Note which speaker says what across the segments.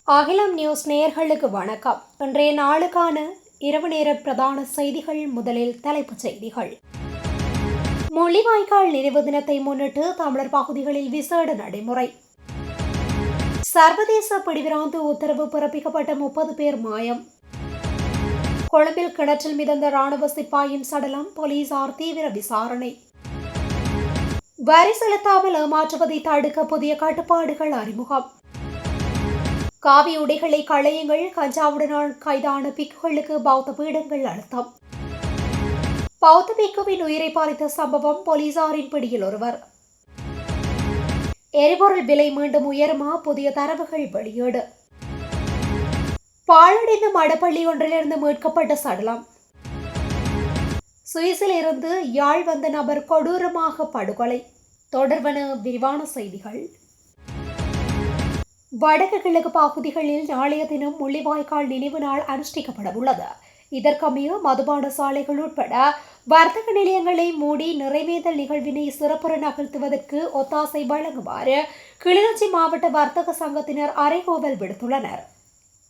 Speaker 1: அகிலம் நியூஸ் நேயர்களுக்கு வணக்கம். இன்றைய நாளுக்கான இரவு நேர பிரதான செய்திகள். முதலில் தலைப்புச் செய்திகள். முள்ளிவாய்க்கால் நினைவு தினத்தை முன்னிட்டு தமிழர் பகுதிகளில் விசேட நடைமுறை. சர்வதேச பிடிவிராந்து உத்தரவு பிறப்பிக்கப்பட்ட 30 பேர் மாயம். கொழும்பில் கிணற்றில் மிதந்த ராணுவ சிப்பாயின் சடலம், போலீசார் தீவிர விசாரணை. வரி செலுத்தாமல் ஏமாற்றுவதை தடுக்க புதிய கட்டுப்பாடுகள் அறிமுகம். காவி உடைகளை களையுங்கள், கஞ்சாவுடன் கைதான பிக்குகளுக்கு பௌத்த பீடங்கள் அழுத்தம். பௌத்த பிக்குவின் உயிரை பறித்த சம்பவம், போலீசாரின் பிடியில் ஒருவர். எரிபொருள் விலை மீண்டும் உயருமா, புதிய தரவுகள் வெளியீடு. பாழடைந்த மடப்பள்ளி ஒன்றிலிருந்து மீட்கப்பட்ட சடலம். சுவிஸில் இருந்து யாழ் வந்த நபர் கொடூரமாக படுகொலை. தொடர்வன விரிவான செய்திகள். வடக்கு கிழக்கு பகுதிகளில் நாளைய தினம் முள்ளிவாய்க்கால் நினைவு நாள் அனுஷ்டிக்கப்பட உள்ளது. இதற்கமைய மதுபான சாலைகள் உட்பட வர்த்தக நிலையங்களை மூடி நிறைவேற்றல் நிகழ்வினை சிறப்புற நகர்த்துவதற்கு ஒத்தாசை வழங்குமாறு கிளிநொச்சி மாவட்ட வர்த்தக சங்கத்தினர் அறைகூவல் விடுத்துள்ளனர்.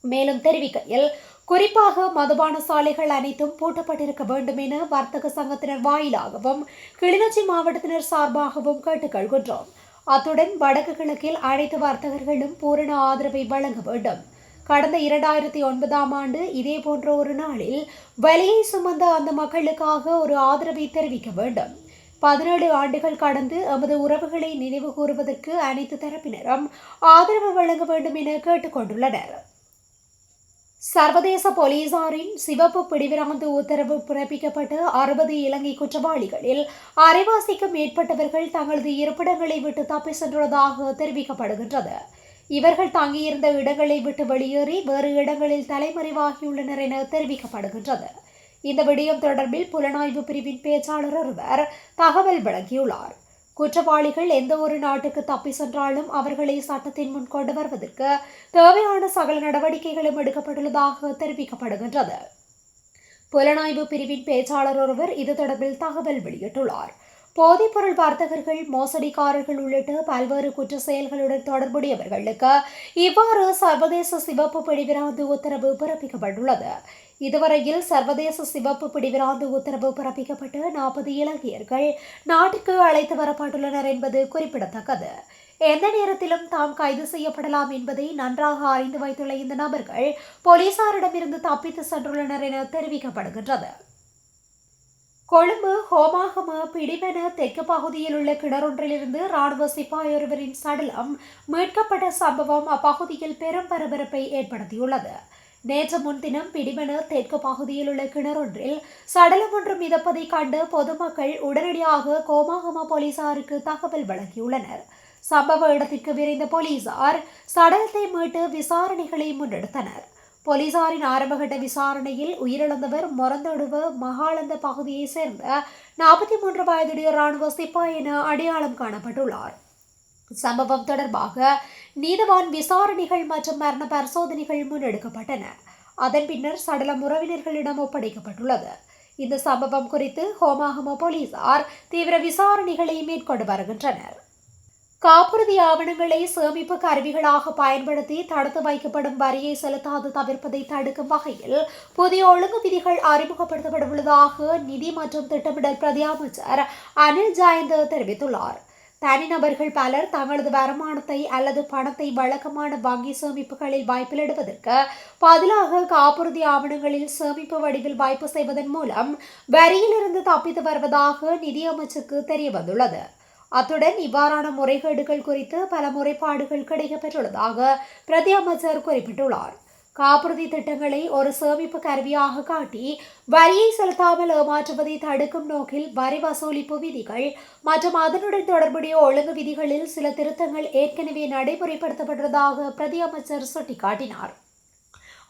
Speaker 1: மேலும் தெரிவிக்கையில், குறிப்பாக மதுபான சாலைகள் அனைத்தும் பூட்டப்பட்டிருக்க வேண்டும் என வர்த்தக சங்கத்தினர் வாயிலாகவும் கிளிநொச்சி மாவட்டத்தினர் சார்பாகவும் கேட்டுக்கொள்கின்றோம். அத்துடன் வடக்கு கிழக்கில் அனைத்து வர்த்தகர்களும் பூரண ஆதரவை வழங்க வேண்டும். கடந்த 2009ஆம் ஆண்டு இதேபோன்ற ஒரு நாளில் வலியை சுமந்த அந்த மக்களுக்காக ஒரு ஆதரவை தெரிவிக்க வேண்டும். 17 ஆண்டுகள் கடந்து எமது உறவுகளை நினைவு கூறுவதற்கு அனைத்து தரப்பினரும் ஆதரவு வழங்க வேண்டும் என கேட்டுக்கொண்டுள்ளனர். சர்வதேச போலீசாரின் சிவப்பு பிடிவிராந்து உத்தரவு பிறப்பிக்கப்பட்ட 60 இலங்கை குற்றவாளிகளில் அரைவாசிக்கும் மேற்பட்டவர்கள் தங்களது இருப்பிடங்களை விட்டு தப்பி சென்றுள்ளதாக தெரிவிக்கப்படுகின்றது. இவர்கள் தங்கியிருந்த இடங்களை விட்டு வெளியேறி வேறு இடங்களில் தலைமறைவாகியுள்ளனர் என தெரிவிக்கப்படுகின்றது. இந்த விடயம் தொடர்பில் புலனாய்வு பிரிவின் பேச்சாளர் ஒருவர் தகவல் வழங்கியுள்ளார். குற்றவாளிகள் எந்த ஒரு நாட்டுக்கு தப்பி சென்றாலும் அவர்களை சட்டத்தின் முன் கொண்டு வருவதற்கு தேவையான சகல நடவடிக்கைகளும் எடுக்கப்பட்டுள்ளதாக தெரிவிக்கப்படுகின்றது. புலனாய்வு பிரிவின் பேச்சாளர் ஒருவர் இது தொடர்பில் தகவல் வெளியிட்டுள்ளார். போதைப்பொருள் வர்த்தகர்கள், மோசடிக்காரர்கள் உள்ளிட்ட பல்வேறு குற்ற செயல்களுடன் தொடர்புடையவர்களுக்கு இவ்வாறு சர்வதேச சிவப்பு பிடிவிராந்து உத்தரவு பிறப்பிக்கப்பட்டுள்ளது. இதுவரையில் சர்வதேச சிவப்பு பிடிவிராந்து உத்தரவு பிறப்பிக்கப்பட்டு 40 இலங்கையர்கள் நாட்டுக்கு அழைத்து வரப்பட்டுள்ளனர் என்பது குறிப்பிடத்தக்கது. எந்த நேரத்திலும் தாம் கைது செய்யப்படலாம் என்பதை நன்றாக அறிந்து வைத்துள்ள இந்த நபர்கள் போலீசாரிடமிருந்து தப்பித்து சென்றுள்ளனர் என தெரிவிக்கப்படுகின்றது. கொழும்பு ஹோமாகம பிடிவென தெற்கு பகுதியில் உள்ள கிணறொன்றிலிருந்து ராணுவ சிப்பாய் ஒருவரின் சடலம் மீட்கப்பட்ட சம்பவம் அப்பகுதியில் பெரும் பரபரப்பை ஏற்படுத்தியுள்ளது. நேற்று முன்தினம் பிடிவென தெற்கு பகுதியில் உள்ள கிணறொன்றில் சடலம் ஒன்று மிதப்பதை கண்டு பொதுமக்கள் உடனடியாக ஹோமாகம போலீசாருக்கு தகவல் வழங்கியுள்ளனர். சம்பவ இடத்திற்கு விரைந்த போலீசார் சடலத்தை மீட்டு விசாரணைகளை முன்னெடுத்தனர். போலீசாரின் ஆரம்பகட்ட விசாரணையில் உயிரிழந்தவர் மொரந்தொடுவ மகாலந்த பகுதியைச் சேர்ந்த 43 வயதுடைய ராணுவ சிப்பாய் என அடையாளம் காணப்பட்டுள்ளார். சம்பவம் தொடர்பாக நீதவான் விசாரணைகள் மற்றும் மரண பரிசோதனைகள் முன்னெடுக்கப்பட்டன. அதன் பின்னர் சடலம் உறவினர்களிடம் ஒப்படைக்கப்பட்டுள்ளது. இந்த சம்பவம் குறித்து ஹோமாகம போலீசார் தீவிர விசாரணைகளை மேற்கொண்டு வருகின்றனர். காப்புறுதி ஆவணங்களை சேமிப்பு கருவிகளாக பயன்படுத்தி தடுத்து வைக்கப்படும் வரியை செலுத்தாது தவிர்ப்பதை தடுக்கும் வகையில் புதிய ஒழுங்கு விதிகள் அறிமுகப்படுத்தப்பட உள்ளதாக நிதி மற்றும் திட்டமிடல் பிரதி அமைச்சர் அனில் ஜயந்த தெரிவித்துள்ளார். தனிநபர்கள் பலர் தங்களது வருமானத்தை அல்லது பணத்தை வழக்கமான வங்கி சேமிப்புகளில் வைப்பிலிடுவதற்கு பதிலாக காப்புறுதி ஆவணங்களில் சேமிப்பு வடிவில் வைப்பு செய்வதன் மூலம் வரியிலிருந்து தப்பித்து வருவதாக நிதியமைச்சுக்கு தெரியவந்துள்ளது. அத்துடன் இவ்வாறான முறைகேடுகள் குறித்து பல முறைப்பாடுகள் கிடைக்கப்பெற்றுள்ளதாக பிரதி அமைச்சர் குறிப்பிட்டுள்ளார். காப்புறுதி திட்டங்களை ஒரு சேமிப்பு கருவியாக காட்டி வரியை செலுத்தாமல் ஏமாற்றுவதை தடுக்கும் நோக்கில் வரி வசூலிப்பு விதிகள் மற்றும் அதனுடன் தொடர்புடைய ஒழுங்கு விதிகளில் சில திருத்தங்கள் ஏற்கனவே நடைமுறைப்படுத்தப்பட்டதாக பிரதி அமைச்சர் சுட்டிக்காட்டினார்.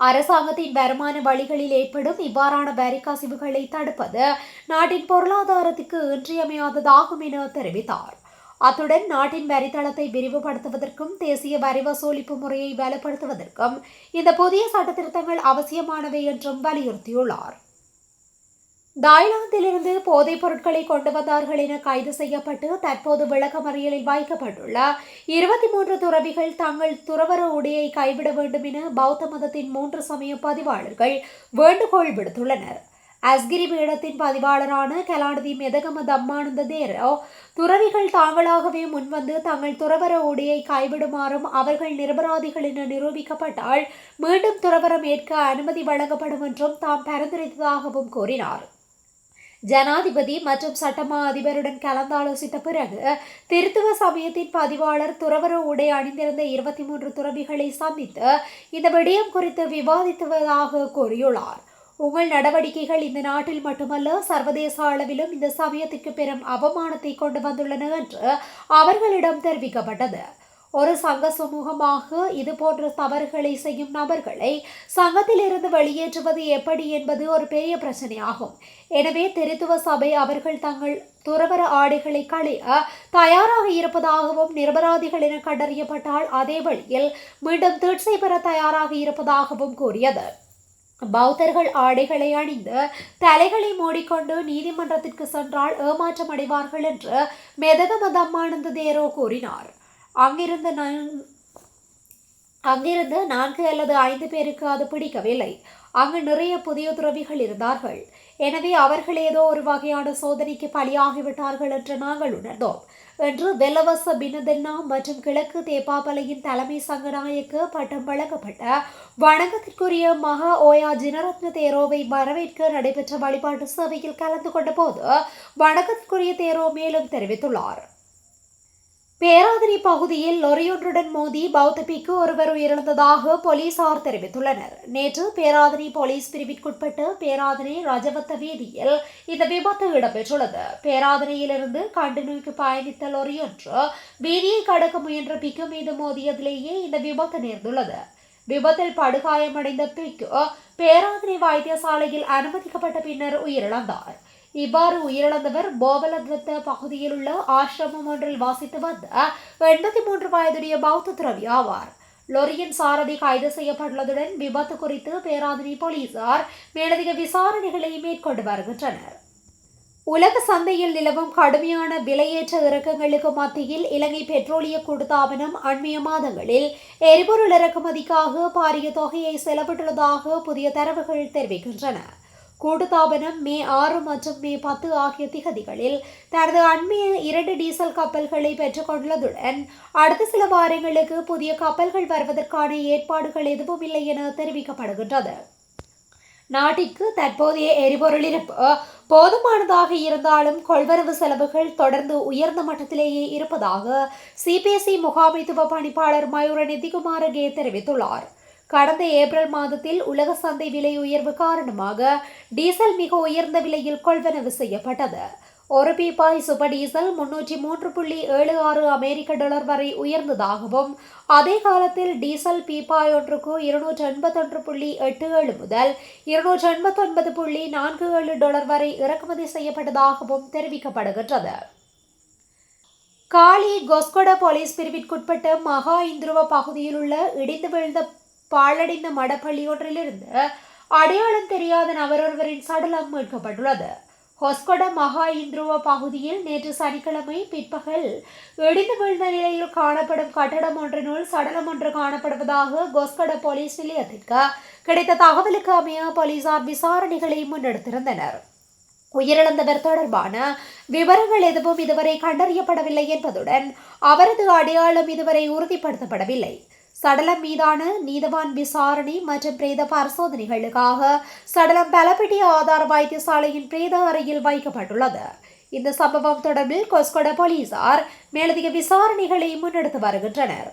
Speaker 1: அரசாங்கத்தின் வருமான வழிகளில் ஏற்படும் இவ்வாறான வரி கசிவுகளை தடுப்பது நாட்டின் பொருளாதாரத்துக்கு இன்றியமையாததாகும் என தெரிவித்தார். அத்துடன் நாட்டின் வரித்தளத்தை விரிவுபடுத்துவதற்கும் தேசிய வரி வசூலிப்பு முறையை வலுப்படுத்துவதற்கும் இந்த புதிய சட்ட திருத்தங்கள் அவசியமானவை என்றும் வலியுறுத்தியுள்ளார். தாய்லாந்திலிருந்து போதைப் பொருட்களை கொண்டு வந்தார்கள் என கைது செய்யப்பட்டு தற்போது விளக்கமறியலில் வைக்கப்பட்டுள்ள 23 துறவிகள் தங்கள் துறவற உடையை கைவிட வேண்டும் என பௌத்த மதத்தின் 3 சமய பதிவாளர்கள் வேண்டுகோள் விடுத்துள்ளனர். அஸ்கிரி பீடத்தின் பதிவாளரான கலாநிதி மெதகம தம்மானந்த தேரோ துறவிகள் தாங்களாகவே முன்வந்து தங்கள் துறவற உடையை கைவிடுமாறும் அவர்கள் நிரபராதிகள் என நிரூபிக்கப்பட்டால் மீண்டும் துறவரம் ஏற்க அனுமதி வழங்கப்படும் என்றும் தாம் பரிந்துரைத்ததாகவும் கூறினார். ஜனாதிபதி மற்றும் சட்டமா அதிபருடன் கலந்தாலோசித்த பிறகு திருத்துவ சமயத்தின் பதிவாளர் துறவற உடை அணிந்திருந்த 23 துறவிகளை சந்தித்து இந்த விடயம் குறித்து விவாதித்துவதாக கூறியுள்ளார். உங்கள் நடவடிக்கைகள் இந்த நாட்டில் மட்டுமல்ல சர்வதேச அளவிலும் இந்த சமயத்திற்கு பெரும் அவமானத்தை கொண்டு வந்துள்ளன என்று அவர்களிடம் தெரிவிக்கப்பட்டது. ஒரு சங்க சமூகமாக இதுபோன்ற தவறுகளை செய்யும் நபர்களை சங்கத்திலிருந்து வெளியேற்றுவது எப்படி என்பது ஒரு பெரிய பிரச்சனையாகும். எனவே திருத்துவ சபை அவர்கள் தங்கள் துறவற ஆடைகளை களைய தயாராக இருப்பதாகவும் நிரபராதிகள் என கண்டறியப்பட்டால் அதே வழியில் மீண்டும் தீட்சை பெற தயாராக இருப்பதாகவும் கூறியது. பௌத்தர்கள் ஆடைகளை அணிந்து தலைகளை மூடிக்கொண்டு நீதிமன்றத்திற்கு சென்றால் ஏமாற்றம் அடைவார்கள் என்று மெதகம தம்மானந்த தேரோ கூறினார். அங்கிருந்து 4 அல்லது 5 பேருக்கு அது பிடிக்கவில்லை. அங்கு நிறைய புதிய துறவிகள் இருந்தார்கள். எனவே அவர்கள் ஏதோ ஒரு வகையான சோதனைக்கு பலியாகிவிட்டார்கள் என்று நாங்கள் உணர்ந்தோம் என்று வெல்லவச பினதென்னா மற்றும் கிழக்கு தேப்பாபலையின் தலைமை சங்கநாயக்கு பட்டம் வழங்கப்பட்ட வணக்கத்திற்குரிய மகா ஓயா ஜினரத்ன தேரோவை வரவேற்க நடைபெற்ற வழிபாட்டு சேவையில் கலந்து கொண்ட போது வணக்கத்திற்குரிய தேரோ மேலும் தெரிவித்துள்ளார். பேராதனை பகுதியில் லொரியொன்றுடன் மோதி பௌத்த பிக்கு ஒருவர் உயிரிழந்ததாக போலீசார் தெரிவித்துள்ளனர். நேற்று பேராதனை போலீஸ் பிரிவிற்குட்பட்ட பேராதனை ரஜவத்த வீதியில் இந்த விபத்து இடம்பெற்றுள்ளது. பேராதனையிலிருந்து கண்டினூய்க்கு பயணித்த லொரியொன்று வீதியை கடக்க முயன்ற பிக்கு மீது மோதியதிலேயே இந்த விபத்து நேர்ந்துள்ளது. விபத்தில் படுகாயமடைந்த பிக்கு பேராதனை வைத்தியசாலையில் அனுமதிக்கப்பட்ட பின்னர் உயிரிழந்தார். இவ்வாறு உயிரிழந்தவர் போவலத்வத்த பகுதியில் உள்ள ஆசிரமம் ஒன்றில் வாசித்து வந்த 83 வயதுடைய பௌத்த துறவி ஆவார். லொரியின் சாரதி கைது செய்யப்பட்டுள்ளதுடன் விபத்து குறித்து பேராதனை போலீசார் மேலதிக விசாரணைகளை மேற்கொண்டு வருகின்றனர். உலக சந்தையில் நிலவும் கடுமையான விலையேற்ற இறக்கங்களுக்கு மத்தியில் இலங்கை பெட்ரோலிய கூட்டுத்தாபனம் அண்மைய மாதங்களில் எரிபொருள் இறக்குமதிக்காக பாரிய தொகையை செலவிட்டுள்ளதாக புதிய தரவுகள் தெரிவிக்கின்றன. கூட்டுத்தாபனம் மே 6 மற்றும் மே 10 ஆகிய திகதிகளில் தனது அண்மைய 2 டீசல் கப்பல்களை பெற்றுக் கொண்டுள்ளதுடன் அடுத்த சில வாரங்களுக்கு புதிய கப்பல்கள் வருவதற்கான ஏற்பாடுகள் எதுவும் இல்லை என தெரிவிக்கப்படுகின்றது. நாட்டிற்கு தற்போதைய எரிபொருள் இருப்பு போதுமானதாக இருந்தாலும் கொள்வரவு செலவுகள் தொடர்ந்து உயர்ந்த மட்டத்திலேயே இருப்பதாக சிபிஎஸ்இ முகாமைத்துவ பணிப்பாளர் மயூர நிதிகுமாரகே தெரிவித்துள்ளார். கடந்த ஏப்ரல் மாதத்தில் உலக சந்தை விலை உயர்வு காரணமாக டீசல் மிக உயர்ந்த விலையில் கொள்வனவு செய்யப்பட்டது. ஒரு பீப்பாய் சூப்பர் டீசல் 303.76 அமெரிக்க டாலர் வரை உயர்ந்ததாகவும் அதே காலத்தில் டீசல் பீப்பாய் ஒன்றுக்கு 281.87 முதல் 289.47 டாலர் வரை இறக்குமதி செய்யப்பட்டதாகவும் தெரிவிக்கப்படுகின்றது. காலி கொஸ்கொட போலீஸ் பிரிவிற்குட்பட்ட மகா இந்துருவ பகுதியில் உள்ள இடிந்து விழுந்த பாழடைந்த மடப்பள்ளி ஒன்றிலிருந்து அடையாளம் தெரியாத நபரொருவரின் சடலம் மீட்கப்பட்டுள்ளது. ஹொஸ்கொட மகா இந்துருவ பகுதியில் நேற்று சனிக்கிழமை பிற்பகல் இடிந்து விழுந்த நிலையில் காணப்படும் கட்டடம் ஒன்றினுள் சடலம் ஒன்று காணப்படுவதாக கொஸ்கொட போலீஸ் நிலையத்திற்கு கிடைத்த தகவலுக்கு அமைய போலீசார் விசாரணைகளை முன்னெடுத்திருந்தனர். உயிரிழந்தவர் தொடர்பான விவரங்கள் எதுவும் இதுவரை கண்டறியப்படவில்லை என்பதுடன் அவரது அடையாளம் இதுவரை உறுதிப்படுத்தப்படவில்லை. சடலம் மீதான நீதவான் விசாரணை மற்றும் பிரேத பரிசோதனைகளுக்காக சடலம் பலப்பட்டி ஆதார வைத்தியசாலையின் பிரேத அறையில் வைக்கப்பட்டுள்ளது. இந்த சம்பவம் தொடர்பில் கொஸ்கொட போலீசார் மேலதிக விசாரணைகளை முன்னெடுத்து வருகின்றனர்.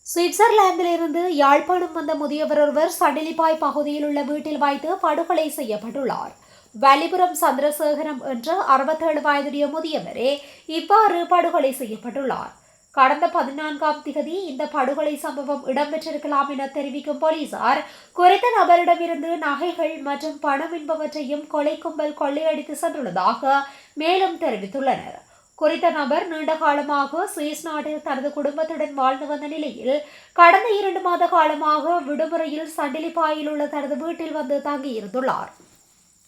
Speaker 1: சுவிட்சர்லாந்திலிருந்து யாழ்ப்பாணம் வந்த முதியவர் ஒருவர் சண்டிலிப்பாய் பகுதியில் உள்ள வீட்டில் வைத்து படுகொலை செய்யப்பட்டுள்ளார். வலிபுரம் சந்திரசேகரம் என்ற 67 வயதுடைய முதியவரே இவ்வாறு படுகொலை செய்யப்பட்டுள்ளார். கடந்த 14ஆம் திகதி இந்த படுகொலை சம்பவம் இடம்பெற்றிருக்கலாம் என தெரிவிக்கும் போலீசார் குறித்த நபரிடமிருந்து நகைகள் மற்றும் பணம் என்பவற்றையும் கொலை கும்பல் கொள்ளையடித்து சென்றுள்ளதாக மேலும் தெரிவித்துள்ளனர். குறித்த நபர் நீண்ட காலமாக சுவிஸ் நாட்டில் தனது குடும்பத்துடன் வாழ்ந்து வந்த நிலையில் கடந்த 2 மாத காலமாக விடுமுறையில் சண்டிலிப்பாயில் உள்ள தனது வீட்டில் வந்து தங்கியிருந்துள்ளார்.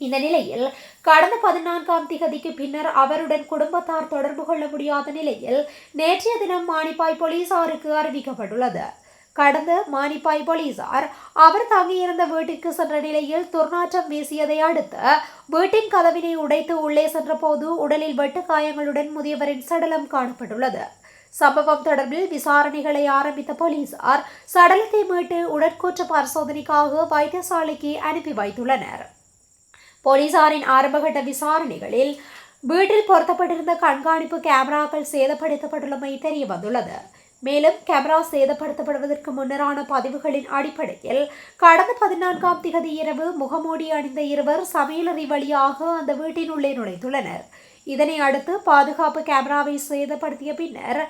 Speaker 1: இந்த நிலையில் கடந்த 14ஆம் திகதிக்கு பின்னர் அவருடன் குடும்பத்தார் தொடர்பு கொள்ள முடியாத நிலையில் நேற்றைய தினம் மானிப்பாய் போலீசாருக்கு அறிவிக்கப்பட்டுள்ளது. கடந்த மானிப்பாய் போலீசார் அவர் தங்கியிருந்த வீட்டிற்கு சென்ற நிலையில் துர்நாற்றம் வீசியதை அடுத்து வீட்டின் கதவினை உடைத்து உள்ளே சென்றபோது உடலில் வெட்டு காயங்களுடன் முதியவரின் சடலம் காணப்பட்டுள்ளது. சம்பவம் தொடர்பில் விசாரணைகளை ஆரம்பித்த போலீசார் சடலத்தை மீட்டு உடற்கூற்று பரிசோதனைக்காக வைத்தியசாலைக்கு அனுப்பி வைத்துள்ளனர். போலீசாரின் ஆரம்பகட்ட விசாரணைகளில் வீட்டில் பொருத்தப்பட்டிருந்த கண்காணிப்பு கேமராக்கள் சேதப்படுத்தப்பட்டுள்ளமை தெரிய வந்துள்ளது. மேலும் கேமரா சேதப்படுத்தப்படுவதற்கு முன்னரான பதிவுகளின் அடிப்படையில் கடந்த 14ஆம் திகதி இரவு முகமூடி அணிந்த இருவர் சமையலறை வழியாக அந்த வீட்டினுள்ளே நுழைந்துள்ளனர். இதனை அடுத்து பாதுகாப்பு கேமராவை சேதப்படுத்திய பின்னர்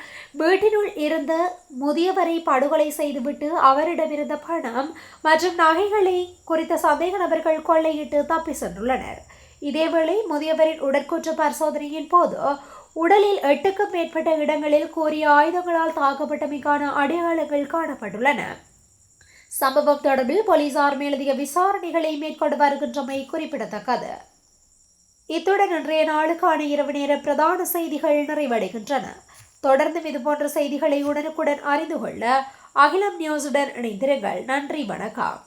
Speaker 1: வீட்டினுள் இருந்த முதியவரை படுகொலை செய்துவிட்டு அவரிடமிருந்த பணம் மற்றும் நகைகளை குறித்த சந்தேக நபர்கள் கொள்ளையிட்டு தப்பி சென்றுள்ளனர். இதேவேளை முதியவரின் உடற்கூற்று பரிசோதனையின் போது உடலில் 8க்கும் மேற்பட்ட இடங்களில் கூறிய ஆயுதங்களால் தாக்கப்பட்டமைக்கான அடையாளங்கள் காணப்பட்டுள்ளன. சம்பவம் தொடர்பில் போலீசார் மேலதிக விசாரணைகளை மேற்கொண்டு வருகின்றமை குறிப்பிடத்தக்கது. இத்துடன் இன்றைய நாளுக்கான இரவு நேர பிரதான செய்திகள் நிறைவடைகின்றன. தொடர்ந்து இதுபோன்ற செய்திகளை உடனுக்குடன் அறிந்து கொள்ள அகிலம் நியூஸுடன் இணைந்திருங்கள். நன்றி, வணக்கம்.